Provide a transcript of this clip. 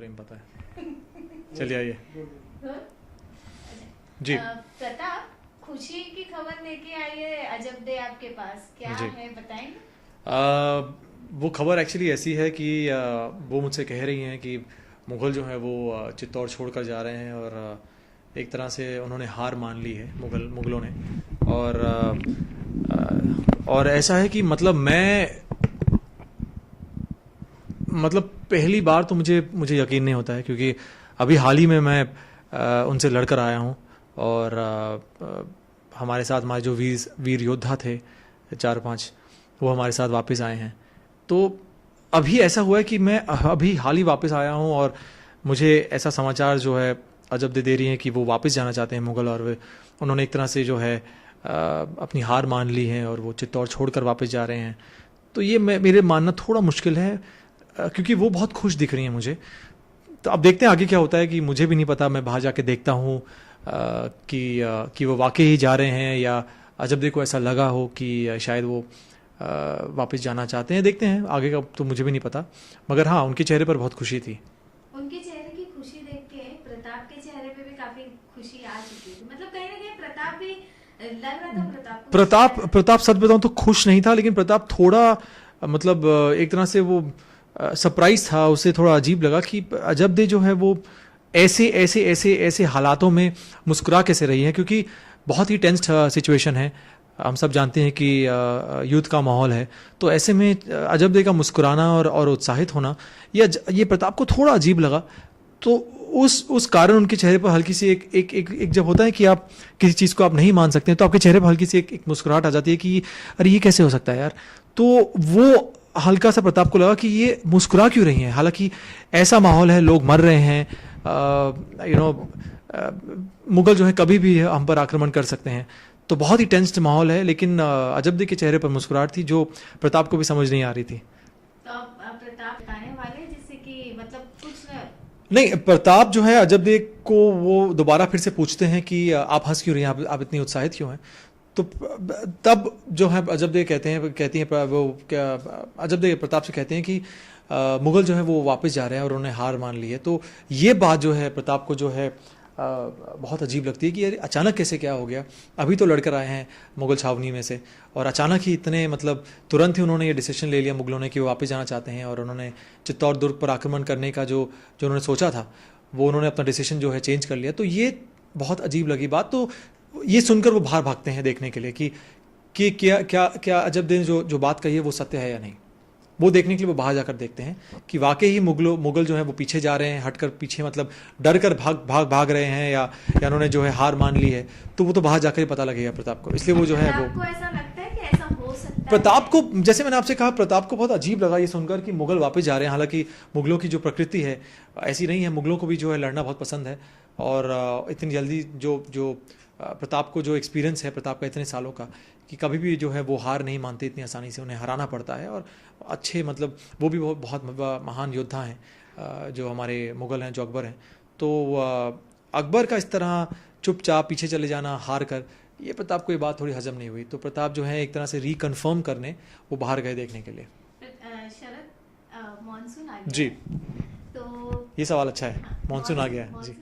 प्रेम पता है। चलिए आइए जी। प्रताप, खुशी की खबर लेके आई है अजब दे आपके पास, क्या है बताएंगे? वो खबर एक्चुअली ऐसी है कि वो मुझसे कह रही हैं कि मुग़ल जो है वो चित्तौड़ छोड़कर जा रहे हैं और एक तरह से उन्होंने हार मान ली है मुग़लों ने। और ऐसा है कि मतलब पहली बार तो मुझे यकीन नहीं होता है, क्योंकि अभी हाल ही में मैं उनसे लड़कर आया हूँ और हमारे साथ हमारे जो वीर योद्धा थे 4-5, वो हमारे साथ वापस आए हैं। तो अभी ऐसा हुआ है कि मैं अभी हाल ही वापस आया हूँ और मुझे ऐसा समाचार जो है अजब दे रही हैं कि वो वापस जाना चाहते हैं मुग़ल, और उन्होंने एक तरह से जो है अपनी हार मान ली है और वो चित्तौड़ छोड़कर वापस जा रहे हैं। तो ये मेरे मानना थोड़ा मुश्किल है, क्योंकि वो बहुत खुश दिख रही हैं मुझे। तो अब देखते हैं आगे क्या होता है, कि मुझे भी नहीं पता। मैं बाहर जाके देखता हूँ कि वो वाकई ही जा रहे हैं या अजब दे को ऐसा लगा हो कि शायद वो वापस जाना चाहते हैं। देखते हैं आगे का, तो मुझे भी नहीं पता, मगर हाँ उनके चेहरे पर बहुत खुशी थी। उनके चेहरे की खुशी देख के प्रताप के चेहरे पे भी काफी खुशी आ चुकी थी। मतलब कहीं ना कहीं प्रताप भी लग रहा था प्रताप सच बताऊं तो खुश नहीं था, लेकिन प्रताप थोड़ा मतलब एक तरह से वो सरप्राइज था। उसे थोड़ा अजीब लगा कि अजब दे जो है वो ऐसे हालातों में मुस्कुरा कैसे रही है, क्योंकि बहुत ही टेंस्ड सिचुएशन है। हम सब जानते हैं कि युद्ध का माहौल है, तो ऐसे में अजब दे का मुस्कुराना और उत्साहित होना ये प्रताप को थोड़ा अजीब लगा। तो उस कारण उनके चेहरे पर हल्की सी एक जब होता है कि आप किसी चीज़ को आप नहीं मान सकते हैं, तो आपके चेहरे पर हल्की सी एक मुस्कुराहट आ जाती है कि अरे ये कैसे हो सकता है यार। तो वो हल्का सा प्रताप को लगा कि ये मुस्कुरा क्यों रही हैं, हालांकि ऐसा माहौल है, लोग मर रहे हैं, मुगल जो है कभी भी हम पर आक्रमण कर सकते हैं। तो बहुत ही टेंस्ड माहौल है, लेकिन अजब दे के चेहरे पर मुस्कुराहट थी जो प्रताप को भी समझ नहीं आ रही थी। तो प्रताप बताने वाले जिससे कि मतलब कुछ नहीं, प्रताप जो है अजब दे को वो दोबारा फिर से पूछते हैं कि आप हंस क्यों रही हैं, आप इतनी उत्साहित क्यों हैं। तो तब जो है अजब दे कहती हैं वो क्या, अजब दे प्रताप से कहते हैं कि मुगल जो है वो वापस जा रहे हैं और उन्होंने हार मान ली है। तो ये बात जो है प्रताप को जो है बहुत अजीब लगती है कि यार अचानक कैसे क्या हो गया। अभी तो लड़कर आए हैं मुगल छावनी में से, और अचानक ही इतने मतलब तुरंत ही उन्होंने ये डिसीजन ले लिया मुगलों ने कि वो वापस जाना चाहते हैं, और उन्होंने चित्तौड़ दुर्ग पर आक्रमण करने का जो उन्होंने सोचा था वो उन्होंने अपना डिसीजन जो है चेंज कर लिया। तो ये बहुत अजीब लगी बात। तो ये सुनकर वो बाहर भागते हैं देखने के लिए कि क्या अजब दे जो बात कही है वो सत्य है या नहीं। वो देखने के लिए वो बाहर जाकर देखते हैं कि वाकई ही मुगल जो है वो पीछे जा रहे हैं, हटकर पीछे मतलब डर कर भाग रहे हैं या उन्होंने जो है हार मान ली है। तो वो तो बाहर जाकर ही पता लगेगा प्रताप को, इसलिए वो जो है वो ऐसा लगता है कि ऐसा हो सकता है। प्रताप को, जैसे मैंने आपसे कहा, प्रताप को बहुत अजीब लगा ये सुनकर कि मुगल वापस जा रहे हैं। हालांकि मुगलों की जो प्रकृति है ऐसी नहीं है, मुगलों को भी जो है लड़ना बहुत पसंद है, और इतनी जल्दी जो प्रताप को जो एक्सपीरियंस है प्रताप का इतने सालों का, कि कभी भी जो है वो हार नहीं मानते इतनी आसानी से, उन्हें हराना पड़ता है। और अच्छे मतलब वो भी बहुत महान योद्धा हैं जो हमारे मुग़ल हैं, जो अकबर हैं। तो अकबर का इस तरह चुपचाप पीछे चले जाना हार कर, ये प्रताप को ये बात थोड़ी हजम नहीं हुई। तो प्रताप जो है एक तरह से रिकन्फर्म करने वो बाहर गए देखने के लिए। शरद, मॉनसून आ गया जी, तो ये सवाल अच्छा है। मॉनसून आ गया है जी।